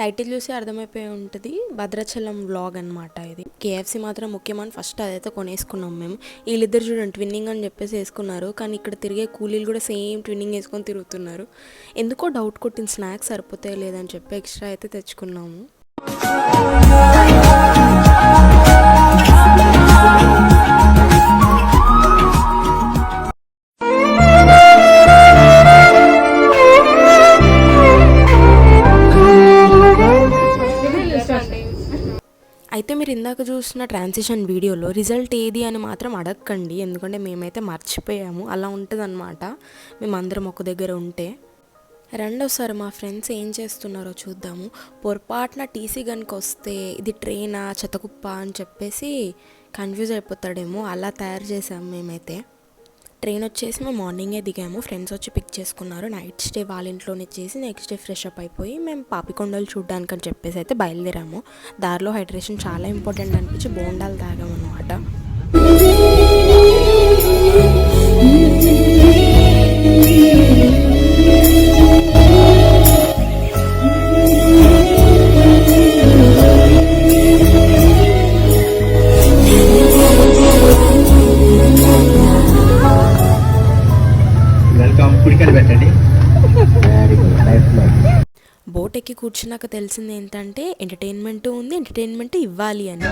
Title చూసి అర్థమైపోయి ఉంటుంది, భద్రాచలం వ్లాగ్ అనమాట ఇది. కేఎఫ్సి మాత్రం ముఖ్యమని ఫస్ట్ అదైతే కొనేసుకున్నాం మేము. వీళ్ళిద్దరు చూడండి ట్విన్నింగ్ అని చెప్పేసి వేసుకున్నారు, కానీ ఇక్కడ తిరిగే కూలీలు కూడా సేమ్ ట్విన్నింగ్ వేసుకొని తిరుగుతున్నారు. ఎందుకో డౌట్ కొట్టిన స్నాక్స్ సరిపోతాయి లేదని చెప్పి ఎక్స్ట్రా అయితే తెచ్చుకున్నాము. అయితే మీరు ఇందాక చూసిన ట్రాన్సిషన్ వీడియోలో రిజల్ట్ ఏది అని మాత్రం అడగకండి, ఎందుకంటే మేమైతే మర్చిపోయాము. అలా ఉంటుందన్నమాట మేమందరం ఒక దగ్గర ఉంటే. రెండోసారి మా ఫ్రెండ్స్ ఏం చేస్తున్నారో చూద్దాము. పొరపాటున టీసీ గనుక వస్తే ఇది ట్రైనా చెత్తకుప్ప అని చెప్పేసి కన్ఫ్యూజ్ అయిపోతాడేమో, అలా తయారు చేసాము మేమైతే. ట్రైన్ వచ్చేసి మేము మార్నింగే దిగాము, ఫ్రెండ్స్ వచ్చి పిక్ చేసుకున్నారు. నైట్ స్టే వాళ్ళ ఇంట్లోనే చేసి నెక్స్ట్ డే ఫ్రెష్ అప్ అయిపోయి మేము పాపికొండలు చూడడానికి అని చెప్పేసి అయితే బయలుదేరాము. దారిలో హైడ్రేషన్ చాలా ఇంపార్టెంట్ అనిపించి బోండాలు తాగామన్నమాట. బోట్ ఎక్కి కూర్చున్నాక తెలిసింది ఏంటంటే ఎంటర్టైన్మెంట్ ఉంది, ఎంటర్టైన్మెంట్ ఇవ్వాలి అని.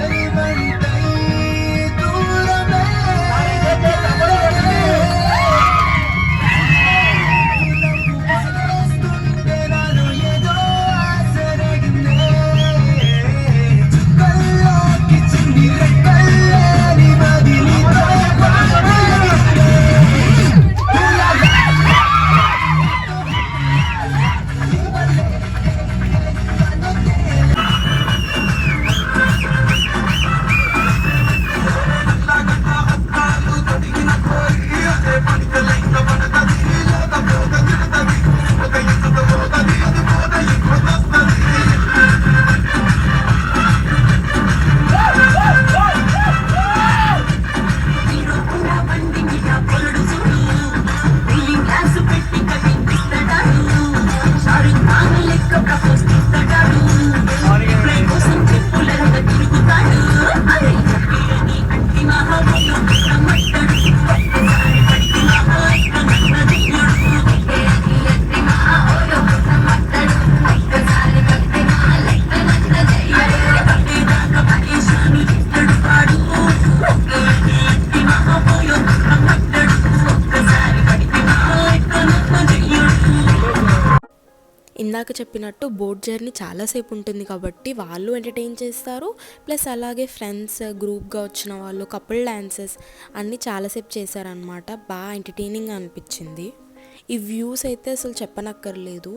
ఇందాక చెప్పినట్టు బోట్ జర్నీ చాలాసేపు ఉంటుంది కాబట్టి వాళ్ళు ఎంటర్టైన్ చేస్తారు, ప్లస్ అలాగే ఫ్రెండ్స్ గ్రూప్గా వచ్చిన వాళ్ళు కపుల్ డ్యాన్సెస్ అన్నీ చాలాసేపు చేశారనమాట. బాగా ఎంటర్టైనింగ్ అనిపించింది. ఈ వ్యూస్ అయితే అసలు చెప్పనక్కర్లేదు,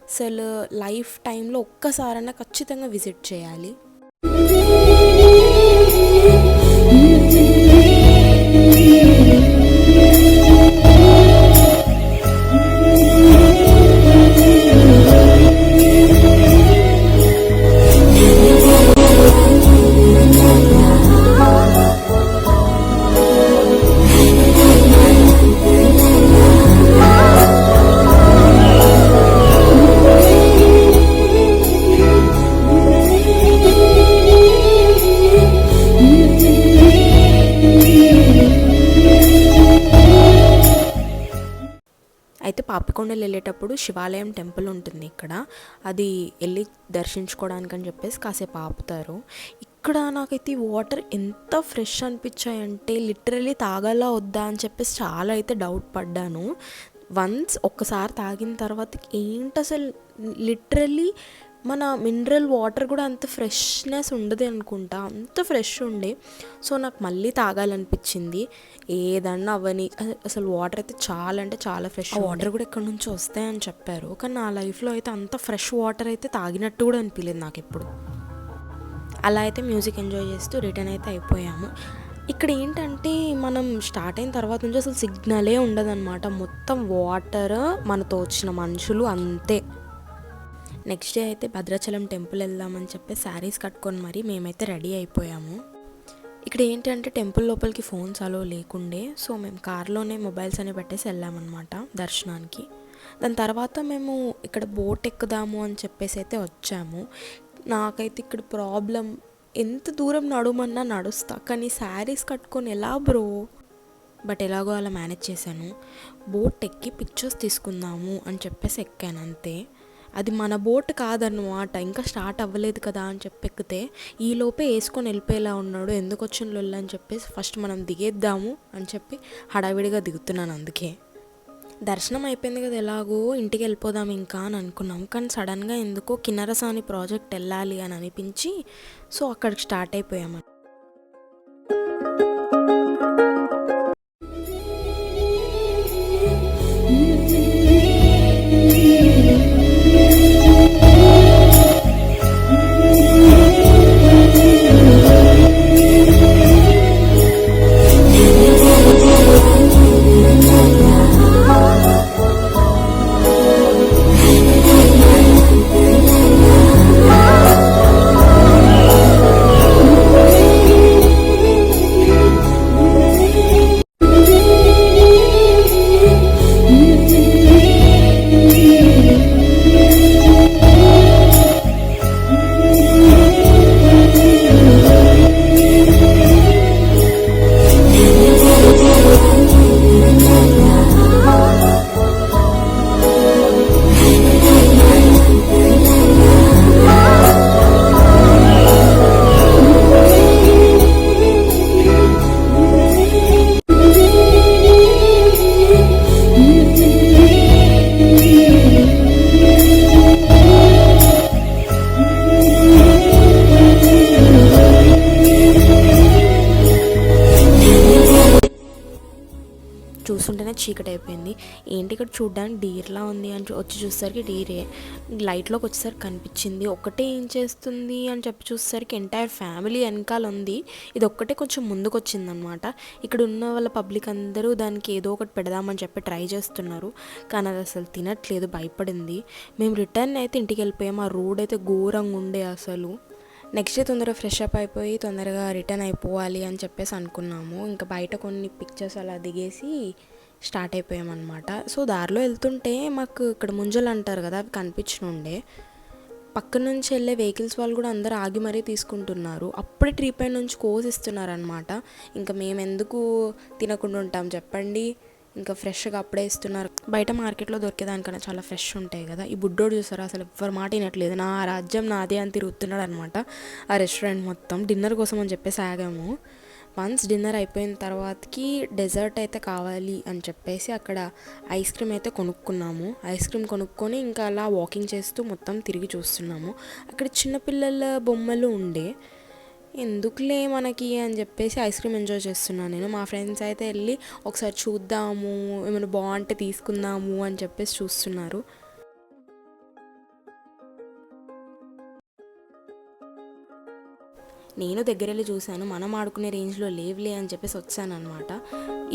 అసలు లైఫ్ టైంలో ఒక్కసారైనా ఖచ్చితంగా విజిట్ చేయాలి. అయితే పాపికొండలు వెళ్ళేటప్పుడు శివాలయం టెంపుల్ ఉంటుంది ఇక్కడ, అది వెళ్ళి దర్శించుకోవడానికి అని చెప్పేసి కాసేపు ఆపుతారు. ఇక్కడ నాకైతే ఈ వాటర్ ఎంత ఫ్రెష్ అనిపించాయంటే లిటరలీ తాగాలా వద్దా అని చెప్పేసి చాలా అయితే డౌట్ పడ్డాను. వన్స్ ఒక్కసారి తాగిన తర్వాత ఏంటి అసలు లిటరలీ మన మినరల్ వాటర్ కూడా అంత ఫ్రెష్నెస్ ఉండదు అనుకుంటా, అంత ఫ్రెష్ ఉండే. సో నాకు మళ్ళీ తాగాలనిపించింది. ఏదన్నా అవని అసలు వాటర్ అయితే చాలా అంటే చాలా ఫ్రెష్. ఆ వాటర్ కూడా ఎక్కడి నుంచి వస్తాయని చెప్పారు, కానీ నా లైఫ్లో అయితే అంత ఫ్రెష్ వాటర్ అయితే తాగినట్టు కూడా అనిపించలేదు నాకు ఎప్పుడు. అలా అయితే మ్యూజిక్ ఎంజాయ్ చేస్తూ రిటర్న్ అయితే అయిపోయాము. ఇక్కడ ఏంటంటే మనం స్టార్ట్ అయిన తర్వాత నుంచి అసలు సిగ్నలే ఉండదన్నమాట, మొత్తం వాటర్, మనతో వచ్చిన మనుషులు అంతే. నెక్స్ట్ డే అయితే భద్రాచలం టెంపుల్ వెళ్దామని చెప్పి శారీస్ కట్టుకొని మరి మేమైతే రెడీ అయిపోయాము. ఇక్కడ ఏంటంటే టెంపుల్ లోపలికి ఫోన్స్ అలో లేకుండే, సో మేము కార్లోనే మొబైల్స్ అని పెట్టేసి వెళ్ళామన్నమాట దర్శనానికి. దాని తర్వాత మేము ఇక్కడ బోట్ ఎక్కుదాము అని చెప్పేసి అయితే వచ్చాము. నాకైతే ఇక్కడ ప్రాబ్లం, ఎంత దూరం నడవమన్నా నడుస్తా, కానీ శారీస్ కట్టుకొని ఎలా బ్రో? బట్ ఎలాగో అలా మేనేజ్ చేశాను. బోట్ ఎక్కి పిక్చర్స్ తీసుకుందాము అని చెప్పేసి ఎక్కాను అంతే. అది మన బోట్ కాదన్నమాట, ఇంకా స్టార్ట్ అవ్వలేదు కదా అని చెప్పి ఎక్కితే ఈలోపే వేసుకొని వెళ్ళిపోయేలా ఉన్నాడు. ఎందుకు వచ్చిన లొల్లు అని చెప్పేసి ఫస్ట్ మనం దిగేద్దాము అని చెప్పి హడావిడిగా దిగుతున్నాను. అందుకే దర్శనం అయిపోయింది కదా, ఎలాగో ఇంటికి వెళ్ళిపోదాం ఇంకా అని అనుకున్నాం. కానీ సడన్గా ఎందుకో కిన్నరసాని ప్రాజెక్ట్ వెళ్ళాలి అని అనిపించి సో అక్కడికి స్టార్ట్ అయిపోయాము. చూస్తుంటేనే చీకటి అయిపోయింది. ఏంటి ఇక్కడ చూడ్డానికి డీర్లా ఉంది అని వచ్చి చూసేసరికి డీరే. లైట్లోకి వచ్చేసరికి కనిపించింది. ఒక్కటే ఏం చేస్తుంది అని చెప్పి చూసేసరికి ఎంటైర్ ఫ్యామిలీ వెనకాల ఉంది. ఇది ఒక్కటే కొంచెం ముందుకు వచ్చిందనమాట. ఇక్కడ ఉన్న వాళ్ళ పబ్లిక్ అందరూ దానికి ఏదో ఒకటి పెడదామని చెప్పి ట్రై చేస్తున్నారు, కానీ అది అసలు తినట్లేదు, భయపడింది. మేము రిటర్న్ అయితే ఇంటికి వెళ్ళిపోయాము. ఆ రోడ్ అయితే ఘోరంగా ఉండే అసలు. నెక్స్ట్ డే తొందరగా ఫ్రెష్ అప్ అయిపోయి తొందరగా రిటర్న్ అయిపోవాలి అని చెప్పేసి అనుకున్నాము. ఇంకా బయట కొన్ని పిక్చర్స్ అలా దిగేసి స్టార్ట్ అయిపోయామన్నమాట. సో దారిలో వెళ్తుంటే మాకు ఇక్కడ ముంజలు అంటారు కదా, అవి కనిపించనుండే. పక్క నుంచి వెళ్ళే వెహికల్స్ వాళ్ళు కూడా అందరూ ఆగి మరీ తీసుకుంటున్నారు. అప్పుడే ట్రీ పై నుంచి కోసిస్తున్నారనమాట. ఇంకా మేము ఎందుకు తినకుండా ఉంటాం చెప్పండి, ఇంకా ఫ్రెష్గా అప్పుడే ఇస్తున్నారు. బయట మార్కెట్లో దొరికేదానికన్నా చాలా ఫ్రెష్ ఉంటాయి కదా. ఈ బుడ్డోడు చూసారా, అసలు ఎవ్వరు మాట వినట్లేదు. నా రాజ్యం నాదే అని తిరుగుతున్నాడు అనమాట ఆ రెస్టారెంట్ మొత్తం. డిన్నర్ కోసం అని చెప్పేసి ఆగాము. వన్స్ డిన్నర్ అయిపోయిన తర్వాతకి డెజర్ట్ అయితే కావాలి అని చెప్పేసి అక్కడ ఐస్ క్రీమ్ అయితే కొనుక్కున్నాము. ఐస్ క్రీమ్ కొనుక్కొని ఇంకా అలా వాకింగ్ చేస్తూ మొత్తం తిరిగి చూస్తున్నాము. అక్కడ చిన్నపిల్లల బొమ్మలు ఉండే, ఎందుకులే మనకి అని చెప్పేసి ఐస్ క్రీమ్ ఎంజాయ్ చేస్తున్నాను నేను. మా ఫ్రెండ్స్ అయితే వెళ్ళి ఒకసారి చూద్దాము, ఏమైనా బాగుంటే తీసుకుందాము అని చెప్పేసి చూస్తున్నారు. నేను దగ్గరెళ్ళి చూశాను, మనం ఆడుకునే రేంజ్లో లేవులే అని చెప్పేసి వచ్చాను అనమాట.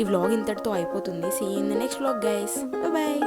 ఈ వ్లాగ్ ఇంతటితో అయిపోతుంది. See in the next vlog guys, bye.